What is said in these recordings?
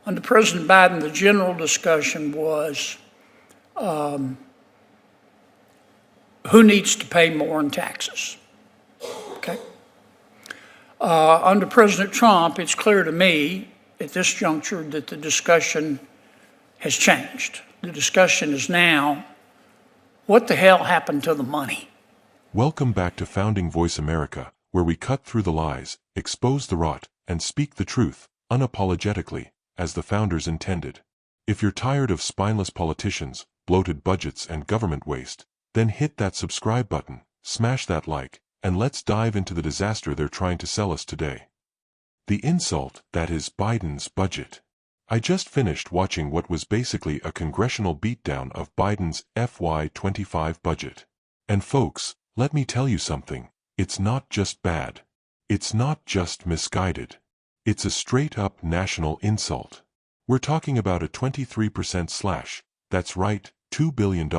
Under President Biden, the general discussion was who needs to pay more in taxes. Okay. Under President Trump, it's clear to me at this juncture that the discussion has changed. The discussion is now, what the hell happened to the money? Welcome back to Founding Voice America, where we cut through the lies, expose the rot, and speak the truth, unapologetically, as the founders intended. If you're tired of spineless politicians, bloated budgets, and government waste, then hit that subscribe button, smash that like, and let's dive into the disaster they're trying to sell us today. The insult that is Biden's budget. I just finished watching what was basically a congressional beatdown of Biden's FY25 budget. And folks, let me tell you something, it's not just bad. It's not just misguided. It's a straight-up national insult. We're talking about a 23% slash, that's right, $2 billion,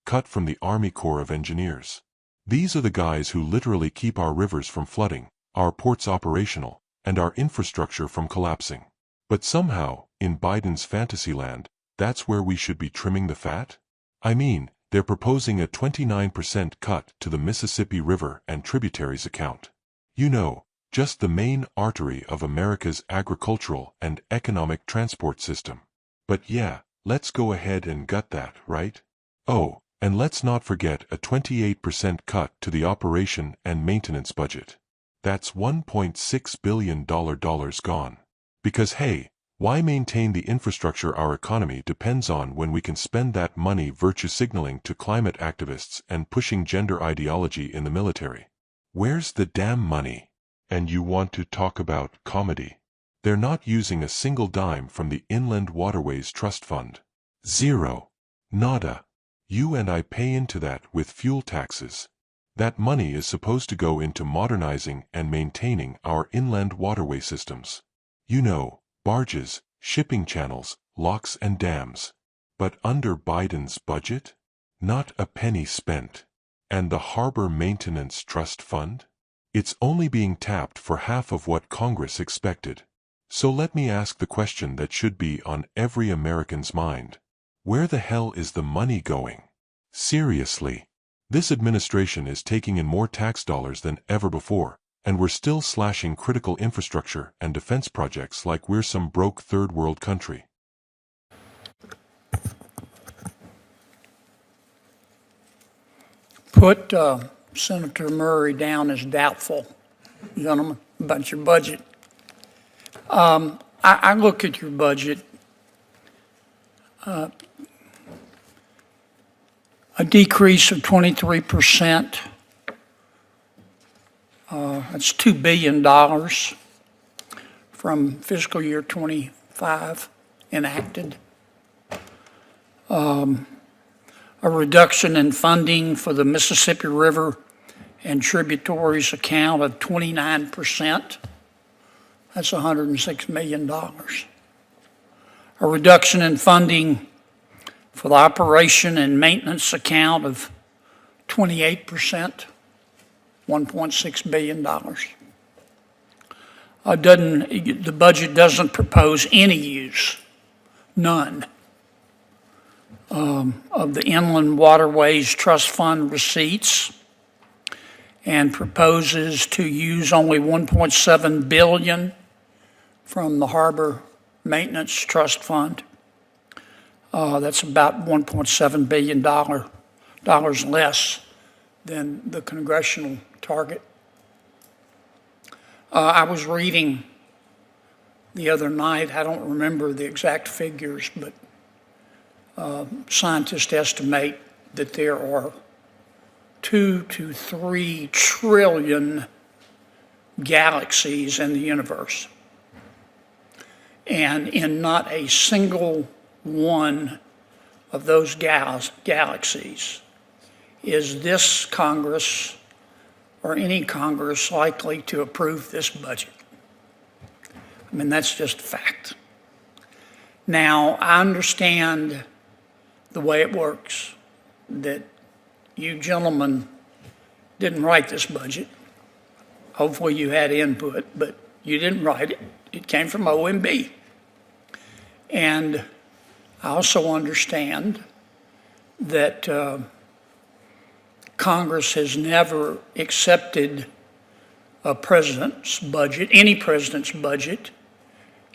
cut from the Army Corps of Engineers. These are the guys who literally keep our rivers from flooding, our ports operational, and our infrastructure from collapsing. But somehow, in Biden's fantasyland, that's where we should be trimming the fat? I mean, they're proposing a 29% cut to the Mississippi River and tributaries account. You know, just the main artery of America's agricultural and economic transport system. But yeah, let's go ahead and gut that, right? Oh, and let's not forget a 28% cut to the operation and maintenance budget. That's $1.6 billion gone. Because hey, why maintain the infrastructure our economy depends on when we can spend that money virtue signaling to climate activists and pushing gender ideology in the military? Where's the damn money? And you want to talk about comedy? They're not using a single dime from the Inland Waterways Trust Fund. Zero. Nada. You and I pay into that with fuel taxes. That money is supposed to go into modernizing and maintaining our inland waterway systems. You know, barges, shipping channels, locks and dams. But under Biden's budget? Not a penny spent. And the Harbor Maintenance Trust Fund? It's only being tapped for half of what Congress expected. So let me ask the question that should be on every American's mind. Where the hell is the money going? Seriously. This administration is taking in more tax dollars than ever before, and we're still slashing critical infrastructure and defense projects like we're some broke third world country. Put Senator Murray down as doubtful, gentlemen, about your budget. I look at your budget, a decrease of 23%. That's $2 billion from fiscal year 25 enacted. A reduction in funding for the Mississippi River and tributaries account of 29%. That's $106 million. A reduction in funding for the operation and maintenance account of 28%. $1.6 billion. The budget doesn't propose any use, none, of the Inland Waterways Trust Fund receipts, and proposes to use only $1.7 billion from the Harbor Maintenance Trust Fund. That's about $1.7 billion less than the congressional target. I was reading the other night, I don't remember the exact figures, but scientists estimate that there are 2 to 3 trillion galaxies in the universe. And in not a single one of those galaxies is this Congress or any Congress likely to approve this budget. I mean, that's just a fact. Now, I understand the way it works, that you gentlemen didn't write this budget. Hopefully you had input, but you didn't write it. It came from OMB. And I also understand that Congress has never accepted a president's budget, any president's budget,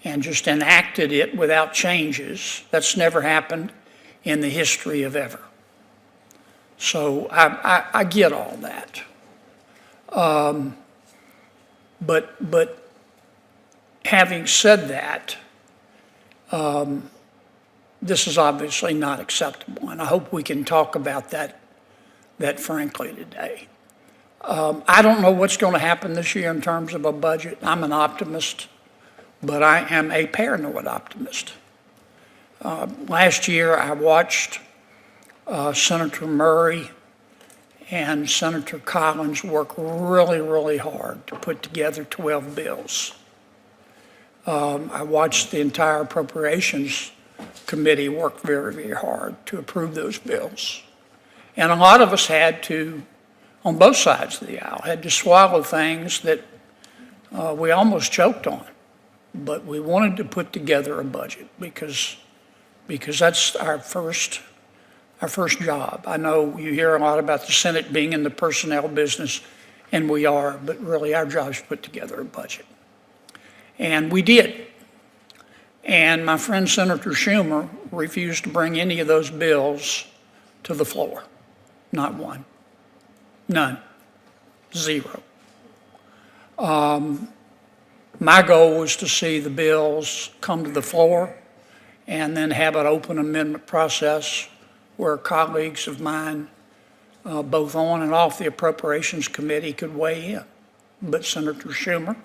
and just enacted it without changes. That's never happened in the history of ever. So I get all that. But having said that, this is obviously not acceptable, and I hope we can talk about that frankly today. I don't know what's going to happen this year in terms of a budget. I'm an optimist, but I am a paranoid optimist. Last year, I watched Senator Murray and Senator Collins work really, really hard to put together 12 bills. I watched the entire Appropriations Committee work very, very hard to approve those bills. And a lot of us had to, on both sides of the aisle, had to swallow things that we almost choked on. But we wanted to put together a budget because that's our first job. I know you hear a lot about the Senate being in the personnel business, and we are, but really our job is to put together a budget. And we did. And my friend Senator Schumer refused to bring any of those bills to the floor. Not one. None. Zero. My goal was to see the bills come to the floor and then have an open amendment process where colleagues of mine, both on and off the Appropriations Committee, could weigh in. But Senator Schumer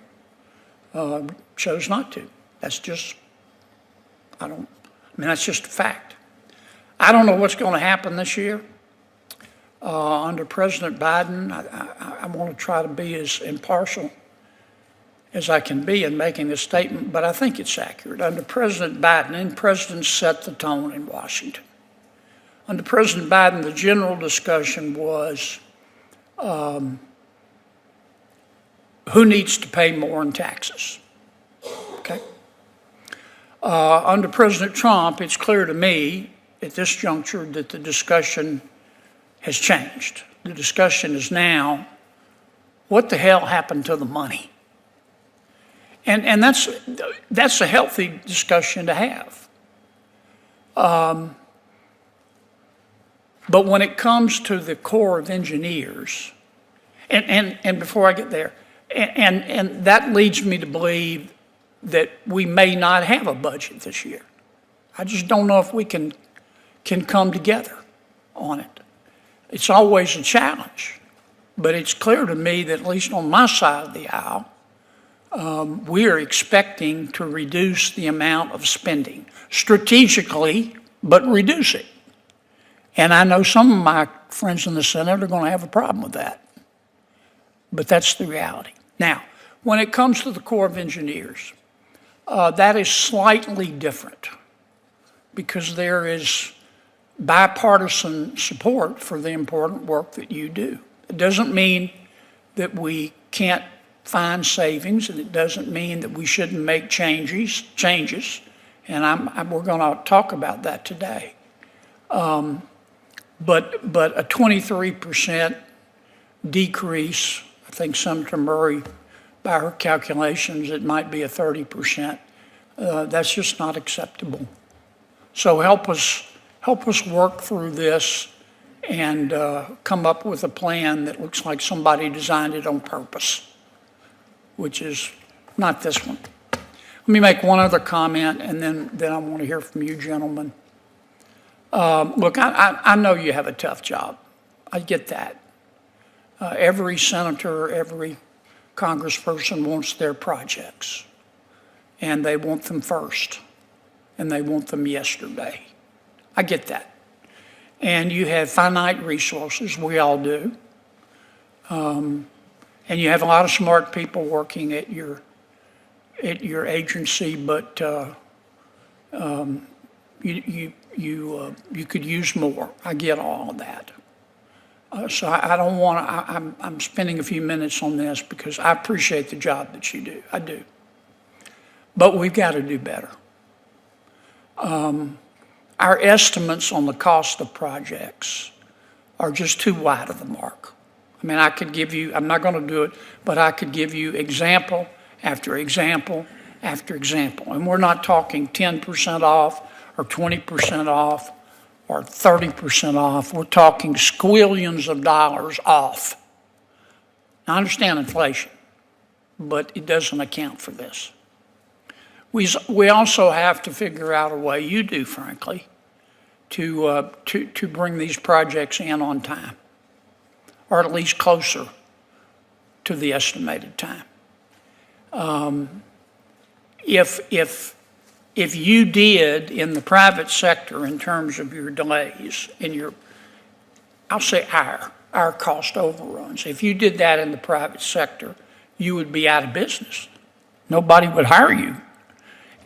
chose not to. That's just a fact. I don't know what's going to happen this year. Under President Biden, I want to try to be as impartial as I can be in making this statement, but I think it's accurate. Under President Biden, and presidents set the tone in Washington. Under President Biden, the general discussion was who needs to pay more in taxes, okay? Under President Trump, it's clear to me at this juncture that the discussion has changed. The discussion is now, what the hell happened to the money? And that's a healthy discussion to have. But when it comes to the Corps of Engineers, and before I get there, and that leads me to believe that we may not have a budget this year. I just don't know if we can come together on it. It's always a challenge, but it's clear to me that at least on my side of the aisle, we are expecting to reduce the amount of spending strategically, but reduce it. And I know some of my friends in the Senate are going to have a problem with that, but that's the reality. Now, when it comes to the Corps of Engineers, that is slightly different because there is bipartisan support for the important work that you do. It doesn't mean that we can't find savings, and it doesn't mean that we shouldn't make changes, and we're going to talk about that today. But a 23% decrease, I think Senator Murray, by her calculations, it might be a 30%. That's just not acceptable. So help us work through this and come up with a plan that looks like somebody designed it on purpose, which is not this one. Let me make one other comment, and then I want to hear from you gentlemen. Look, I know you have a tough job. I get that. Every senator, every congressperson wants their projects, and they want them first, and they want them yesterday. I get that. And you have finite resources, we all do. And you have a lot of smart people working at your agency, but you could use more. I get all of that. So I don't want to, I'm spending a few minutes on this because I appreciate the job that you do. I do. But we've got to do better. Our estimates on the cost of projects are just too wide of the mark. I mean, I could give you, I'm not going to do it, but I could give you example after example after example. And we're not talking 10% off or 20% off or 30% off. We're talking squillions of dollars off. I understand inflation, but it doesn't account for this. We also have to figure out a way, you do, frankly, to bring these projects in on time, or at least closer to the estimated time. If you did in the private sector in terms of your delays and your, I'll say our cost overruns, if you did that in the private sector, you would be out of business. Nobody would hire you.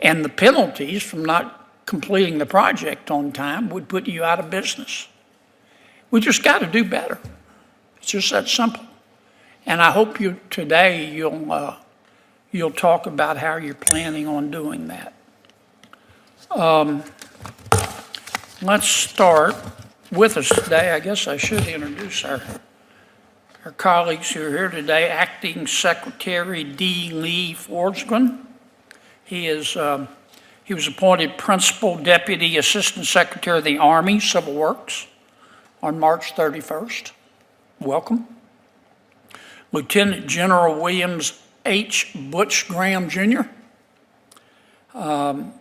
And the penalties from not completing the project on time would put you out of business. We just got to do better. It's just that simple. And I hope today you'll talk about how you're planning on doing that. Let's start with us today. I guess I should introduce our colleagues who are here today. Acting Secretary D. Lee Forsgren. He was appointed Principal Deputy Assistant Secretary of the Army Civil Works on March 31st. Welcome. Lieutenant General Williams H. Butch Graham, Jr. You're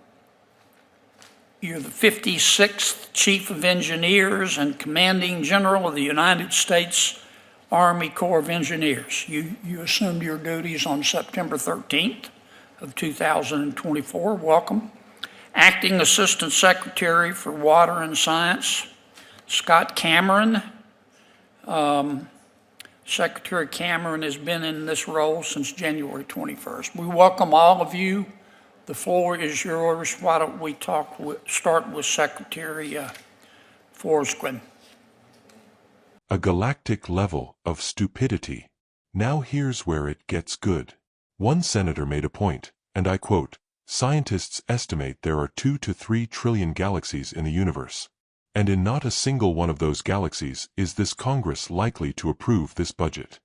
the 56th Chief of Engineers and Commanding General of the United States Army Corps of Engineers. You assumed your duties on September 13th of 2024. Welcome. Acting Assistant Secretary for Water and Science, Scott Cameron. Secretary Cameron has been in this role since January 21st. We welcome all of you. The floor is yours. Why don't we start with Secretary Forsgren. A galactic level of stupidity. Now here's where it gets good. One senator made a point, and I quote, "Scientists estimate there are 2 to 3 trillion galaxies in the universe. And in not a single one of those galaxies is this Congress likely to approve this budget."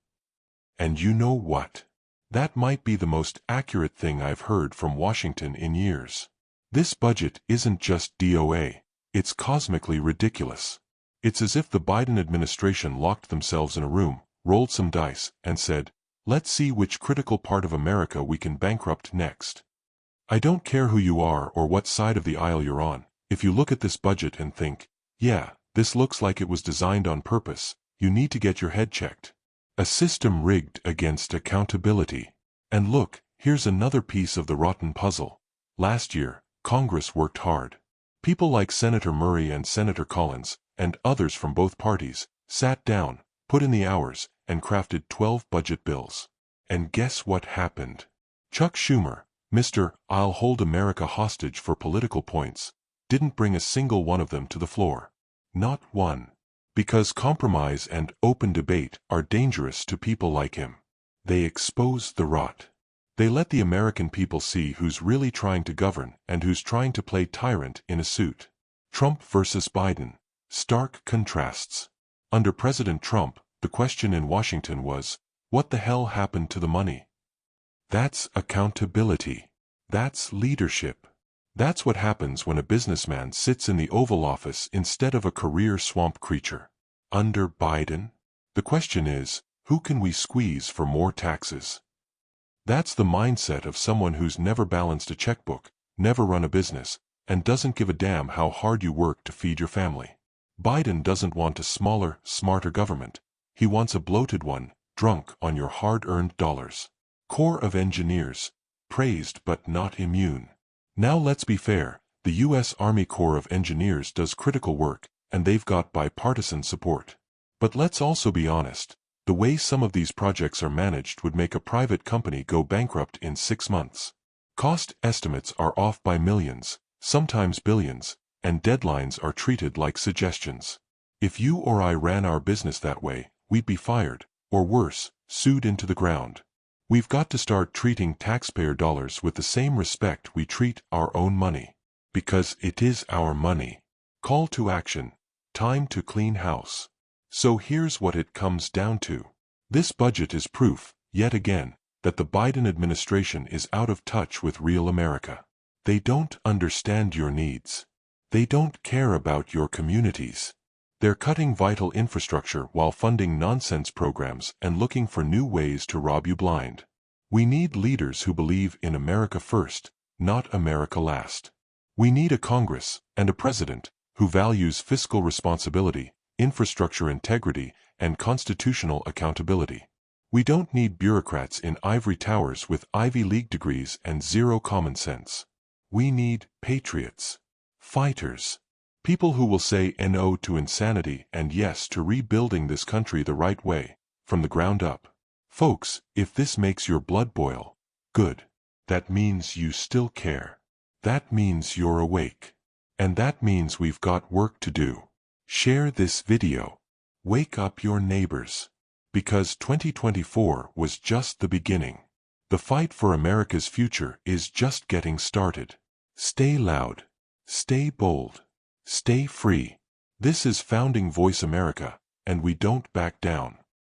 And you know what? That might be the most accurate thing I've heard from Washington in years. This budget isn't just DOA, it's cosmically ridiculous. It's as if the Biden administration locked themselves in a room, rolled some dice, and said, "Let's see which critical part of America we can bankrupt next." I don't care who you are or what side of the aisle you're on. If you look at this budget and think, yeah, this looks like it was designed on purpose, you need to get your head checked. A system rigged against accountability. And look, here's another piece of the rotten puzzle. Last year, Congress worked hard. People like Senator Murray and Senator Collins, and others from both parties, sat down, put in the hours, and crafted 12 budget bills. And guess what happened? Chuck Schumer, Mr. "I'll hold America hostage for political points," didn't bring a single one of them to the floor. Not one. Because compromise and open debate are dangerous to people like him. They expose the rot. They let the American people see who's really trying to govern and who's trying to play tyrant in a suit. Trump versus Biden. Stark contrasts. Under President Trump, the question in Washington was, what the hell happened to the money? That's accountability. That's leadership. That's what happens when a businessman sits in the Oval Office instead of a career swamp creature. Under Biden, the question is, who can we squeeze for more taxes? That's the mindset of someone who's never balanced a checkbook, never run a business, and doesn't give a damn how hard you work to feed your family. Biden doesn't want a smaller, smarter government. He wants a bloated one, drunk on your hard-earned dollars. Corps of Engineers, praised but not immune. Now let's be fair, the U.S. Army Corps of Engineers does critical work, and they've got bipartisan support. But let's also be honest, the way some of these projects are managed would make a private company go bankrupt in 6 months. Cost estimates are off by millions, sometimes billions, and deadlines are treated like suggestions. If you or I ran our business that way, we'd be fired, or worse, sued into the ground. We've got to start treating taxpayer dollars with the same respect we treat our own money. Because it is our money. Call to action. Time to clean house. So here's what it comes down to. This budget is proof, yet again, that the Biden administration is out of touch with real America. They don't understand your needs. They don't care about your communities. They're cutting vital infrastructure while funding nonsense programs and looking for new ways to rob you blind. We need leaders who believe in America first, not America last. We need a Congress and a president who values fiscal responsibility, infrastructure integrity, and constitutional accountability. We don't need bureaucrats in ivory towers with Ivy League degrees and zero common sense. We need patriots, fighters, people who will say no to insanity and yes to rebuilding this country the right way, from the ground up. Folks, if this makes your blood boil, good. That means you still care. That means you're awake. And that means we've got work to do. Share this video. Wake up your neighbors. Because 2024 was just the beginning. The fight for America's future is just getting started. Stay loud. Stay bold. Stay free. This is Founding Voice America, and we don't back down.